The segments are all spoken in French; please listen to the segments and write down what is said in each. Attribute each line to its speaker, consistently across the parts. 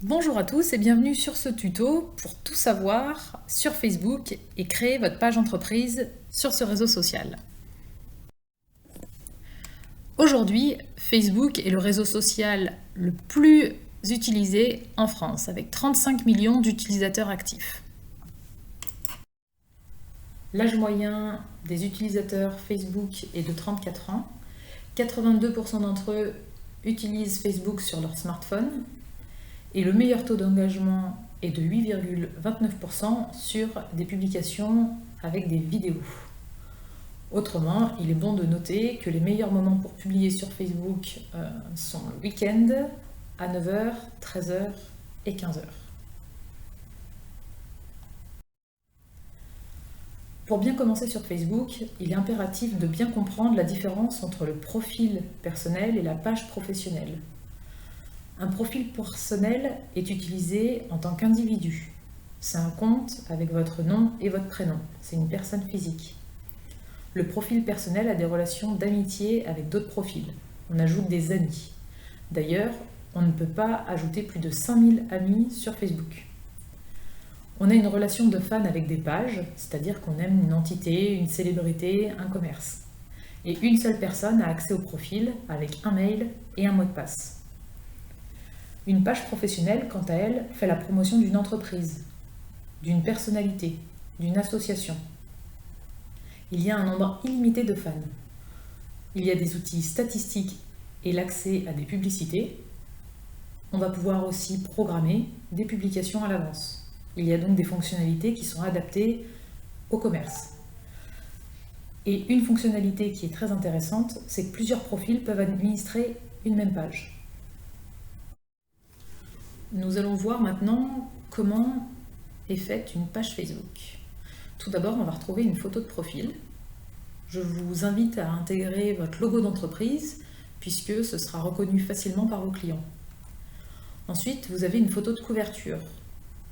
Speaker 1: Bonjour à tous et bienvenue sur ce tuto pour tout savoir sur Facebook et créer votre page entreprise sur ce réseau social. Aujourd'hui, Facebook est le réseau social le plus utilisé en France avec 35 millions d'utilisateurs actifs. L'âge moyen des utilisateurs Facebook est de 34 ans. 82% d'entre eux utilisent Facebook sur leur smartphone. Et le meilleur taux d'engagement est de 8,29% sur des publications avec des vidéos. Autrement, il est bon de noter que les meilleurs moments pour publier sur Facebook sont le week-end à 9h, 13h et 15h. Pour bien commencer sur Facebook, il est impératif de bien comprendre la différence entre le profil personnel et la page professionnelle. Un profil personnel est utilisé en tant qu'individu. C'est un compte avec votre nom et votre prénom. C'est une personne physique. Le profil personnel a des relations d'amitié avec d'autres profils. On ajoute des amis. D'ailleurs, on ne peut pas ajouter plus de 5000 amis sur Facebook. On a une relation de fan avec des pages, c'est-à-dire qu'on aime une entité, une célébrité, un commerce. Et une seule personne a accès au profil avec un mail et un mot de passe. Une page professionnelle, quant à elle, fait la promotion d'une entreprise, d'une personnalité, d'une association. Il y a un nombre illimité de fans. Il y a des outils statistiques et l'accès à des publicités. On va pouvoir aussi programmer des publications à l'avance. Il y a donc des fonctionnalités qui sont adaptées au commerce. Et une fonctionnalité qui est très intéressante, c'est que plusieurs profils peuvent administrer une même page. Nous allons voir maintenant comment est faite une page Facebook. Tout d'abord, on va retrouver une photo de profil. Je vous invite à intégrer votre logo d'entreprise puisque ce sera reconnu facilement par vos clients. Ensuite, vous avez une photo de couverture.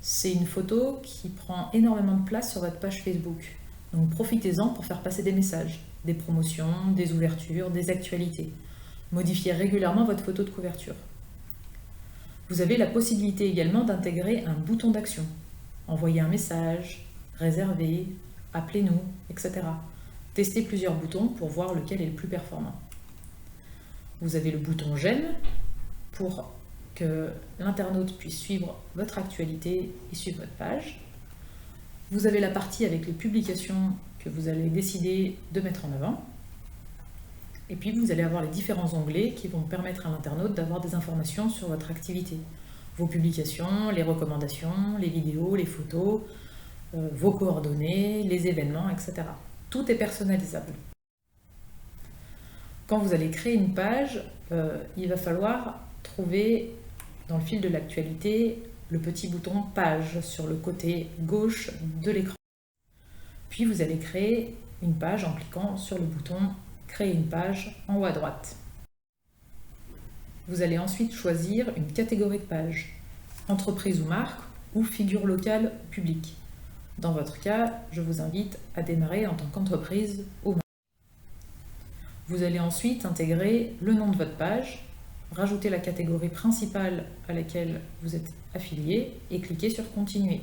Speaker 1: C'est une photo qui prend énormément de place sur votre page Facebook. Donc profitez-en pour faire passer des messages, des promotions, des ouvertures, des actualités. Modifiez régulièrement votre photo de couverture. Vous avez la possibilité également d'intégrer un bouton d'action. Envoyer un message, réserver, appelez-nous, etc. Testez plusieurs boutons pour voir lequel est le plus performant. Vous avez le bouton j'aime pour que l'internaute puisse suivre votre actualité et suivre votre page. Vous avez la partie avec les publications que vous allez décider de mettre en avant. Et puis vous allez avoir les différents onglets qui vont permettre à l'internaute d'avoir des informations sur votre activité. Vos publications, les recommandations, les vidéos, les photos, vos coordonnées, les événements, etc. Tout est personnalisable. Quand vous allez créer une page, il va falloir trouver dans le fil de l'actualité le petit bouton page sur le côté gauche de l'écran. Puis vous allez créer une page en cliquant sur le bouton créer une page en haut à droite. Vous allez ensuite choisir une catégorie de page, entreprise ou marque, ou figure locale ou publique. Dans votre cas, je vous invite à démarrer en tant qu'entreprise ou marque. Vous allez ensuite intégrer le nom de votre page, rajouter la catégorie principale à laquelle vous êtes affilié et cliquer sur continuer.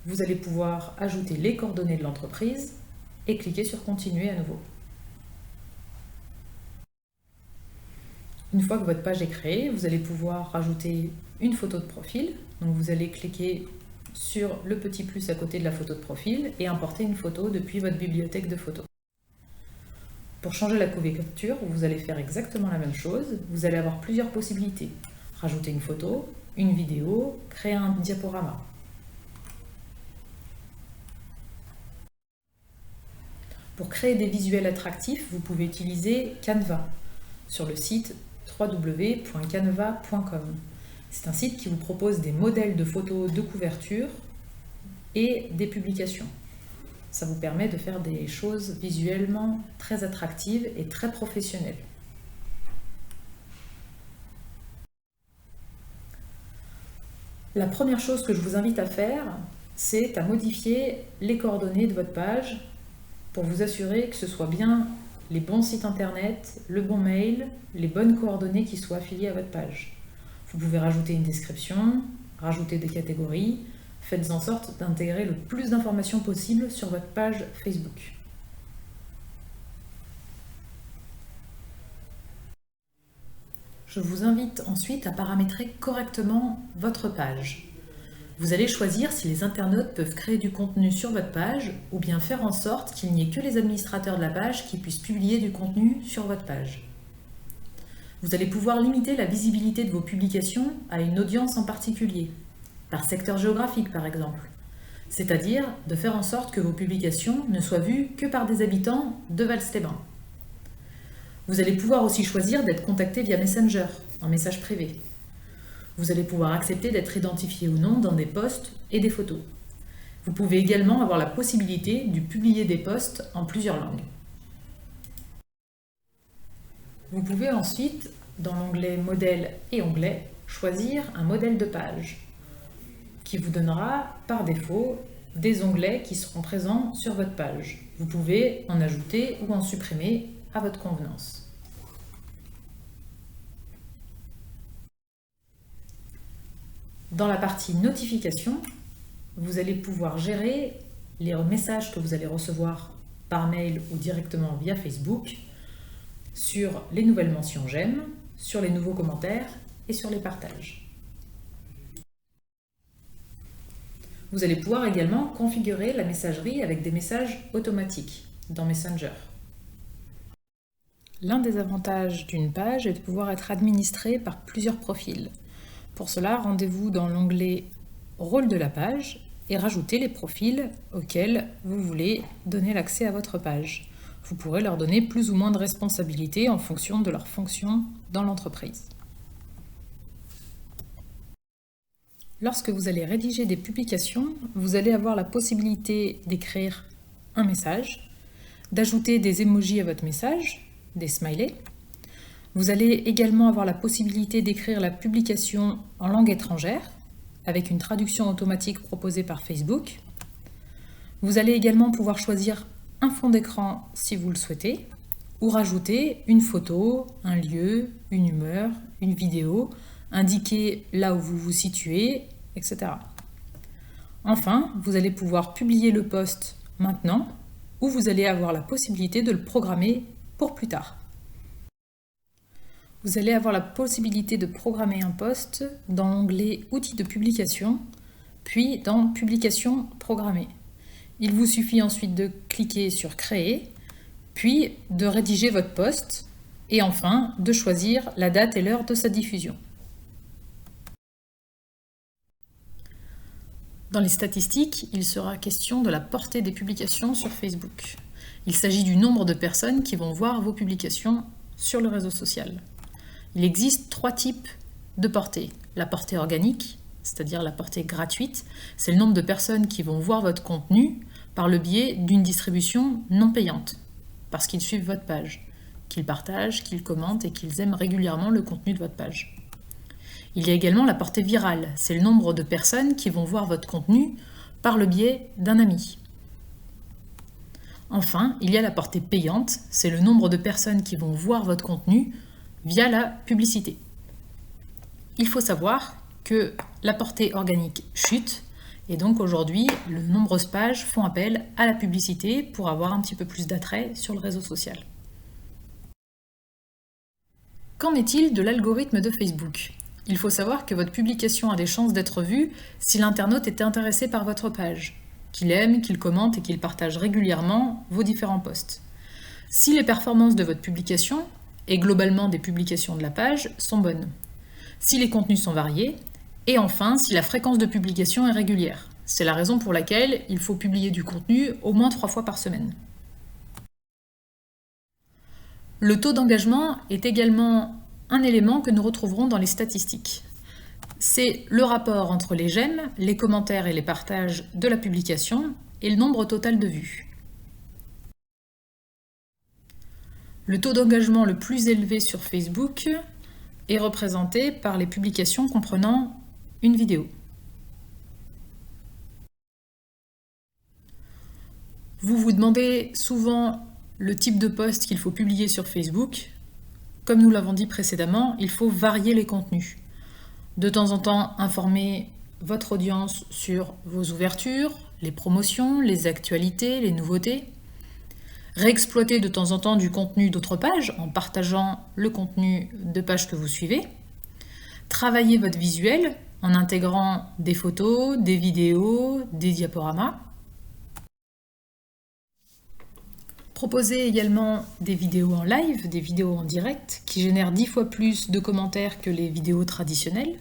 Speaker 1: Vous allez pouvoir ajouter les coordonnées de l'entreprise et cliquer sur continuer à nouveau. Une fois que votre page est créée, vous allez pouvoir rajouter une photo de profil. Donc vous allez cliquer sur le petit plus à côté de la photo de profil et importer une photo depuis votre bibliothèque de photos. Pour changer la couverture, vous allez faire exactement la même chose. Vous allez avoir plusieurs possibilités. Rajouter une photo, une vidéo, créer un diaporama. Pour créer des visuels attractifs, vous pouvez utiliser Canva sur le site www.canva.com. C'est un site qui vous propose des modèles de photos de couverture et des publications. Ça vous permet de faire des choses visuellement très attractives et très professionnelles. La première chose que je vous invite à faire, c'est à modifier les coordonnées de votre page pour vous assurer que ce soit bien les bons sites internet, le bon mail, les bonnes coordonnées qui soient affiliées à votre page. Vous pouvez rajouter une description, rajouter des catégories. Faites en sorte d'intégrer le plus d'informations possible sur votre page Facebook. Je vous invite ensuite à paramétrer correctement votre page. Vous allez choisir si les internautes peuvent créer du contenu sur votre page ou bien faire en sorte qu'il n'y ait que les administrateurs de la page qui puissent publier du contenu sur votre page. Vous allez pouvoir limiter la visibilité de vos publications à une audience en particulier, par secteur géographique par exemple, c'est-à-dire de faire en sorte que vos publications ne soient vues que par des habitants de Vals-les-Bains. Vous allez pouvoir aussi choisir d'être contacté via Messenger, en message privé. Vous allez pouvoir accepter d'être identifié ou non dans des posts et des photos. Vous pouvez également avoir la possibilité de publier des posts en plusieurs langues. Vous pouvez ensuite, dans l'onglet Modèles et Onglets, choisir un modèle de page qui vous donnera par défaut des onglets qui seront présents sur votre page. Vous pouvez en ajouter ou en supprimer à votre convenance. Dans la partie notification, vous allez pouvoir gérer les messages que vous allez recevoir par mail ou directement via Facebook sur les nouvelles mentions j'aime, sur les nouveaux commentaires et sur les partages. Vous allez pouvoir également configurer la messagerie avec des messages automatiques dans Messenger. L'un des avantages d'une page est de pouvoir être administrée par plusieurs profils. Pour cela, rendez-vous dans l'onglet « Rôle de la page » et rajoutez les profils auxquels vous voulez donner l'accès à votre page. Vous pourrez leur donner plus ou moins de responsabilités en fonction de leur fonction dans l'entreprise. Lorsque vous allez rédiger des publications, vous allez avoir la possibilité d'écrire un message, d'ajouter des emojis à votre message, des smileys. Vous allez également avoir la possibilité d'écrire la publication en langue étrangère, avec une traduction automatique proposée par Facebook. Vous allez également pouvoir choisir un fond d'écran si vous le souhaitez, ou rajouter une photo, un lieu, une humeur, une vidéo, indiquer là où vous vous situez, etc. Enfin, vous allez pouvoir publier le post maintenant, ou vous allez avoir la possibilité de le programmer pour plus tard. Vous allez avoir la possibilité de programmer un post dans l'onglet « Outils de publication », puis dans « Publication programmée ». Il vous suffit ensuite de cliquer sur « Créer », puis de rédiger votre post, et enfin de choisir la date et l'heure de sa diffusion. Dans les statistiques, il sera question de la portée des publications sur Facebook. Il s'agit du nombre de personnes qui vont voir vos publications sur le réseau social. Il existe 3 types de portée. La portée organique, c'est-à-dire la portée gratuite, c'est le nombre de personnes qui vont voir votre contenu par le biais d'une distribution non payante, parce qu'ils suivent votre page, qu'ils partagent, qu'ils commentent et qu'ils aiment régulièrement le contenu de votre page. Il y a également la portée virale, c'est le nombre de personnes qui vont voir votre contenu par le biais d'un ami. Enfin, il y a la portée payante, c'est le nombre de personnes qui vont voir votre contenu via la publicité. Il faut savoir que la portée organique chute et donc aujourd'hui, de nombreuses pages font appel à la publicité pour avoir un petit peu plus d'attrait sur le réseau social. Qu'en est-il de l'algorithme de Facebook ? Il faut savoir que votre publication a des chances d'être vue si l'internaute est intéressé par votre page, qu'il aime, qu'il commente et qu'il partage régulièrement vos différents posts. Si les performances de votre publication et globalement des publications de la page sont bonnes, si les contenus sont variés, et enfin si la fréquence de publication est régulière. C'est la raison pour laquelle il faut publier du contenu au moins 3 fois par semaine. Le taux d'engagement est également un élément que nous retrouverons dans les statistiques. C'est le rapport entre les j'aime, les commentaires et les partages de la publication et le nombre total de vues. Le taux d'engagement le plus élevé sur Facebook est représenté par les publications comprenant une vidéo. Vous vous demandez souvent le type de post qu'il faut publier sur Facebook. Comme nous l'avons dit précédemment, il faut varier les contenus. De temps en temps, informer votre audience sur vos ouvertures, les promotions, les actualités, les nouveautés. Réexploiter de temps en temps du contenu d'autres pages en partageant le contenu de pages que vous suivez. Travailler votre visuel en intégrant des photos, des vidéos, des diaporamas. Proposez également des vidéos en live, des vidéos en direct qui génèrent 10 fois plus de commentaires que les vidéos traditionnelles.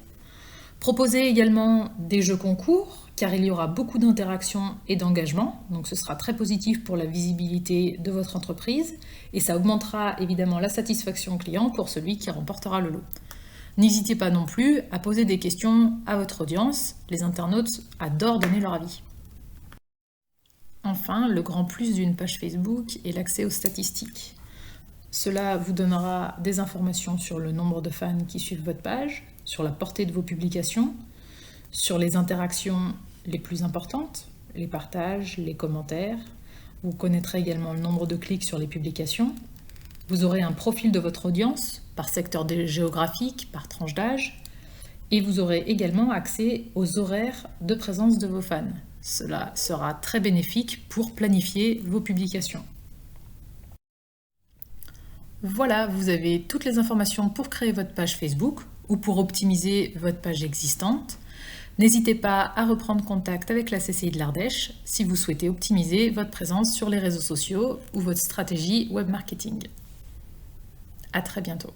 Speaker 1: Proposez également des jeux concours car il y aura beaucoup d'interactions et d'engagement, donc ce sera très positif pour la visibilité de votre entreprise et ça augmentera évidemment la satisfaction client pour celui qui remportera le lot. N'hésitez pas non plus à poser des questions à votre audience, les internautes adorent donner leur avis. Enfin, le grand plus d'une page Facebook est l'accès aux statistiques. Cela vous donnera des informations sur le nombre de fans qui suivent votre page, sur la portée de vos publications, sur les interactions les plus importantes, les partages, les commentaires. Vous connaîtrez également le nombre de clics sur les publications. Vous aurez un profil de votre audience par secteur géographique, par tranche d'âge. Et vous aurez également accès aux horaires de présence de vos fans. Cela sera très bénéfique pour planifier vos publications. Voilà, vous avez toutes les informations pour créer votre page Facebook ou pour optimiser votre page existante. N'hésitez pas à reprendre contact avec la CCI de l'Ardèche si vous souhaitez optimiser votre présence sur les réseaux sociaux ou votre stratégie web marketing. À très bientôt.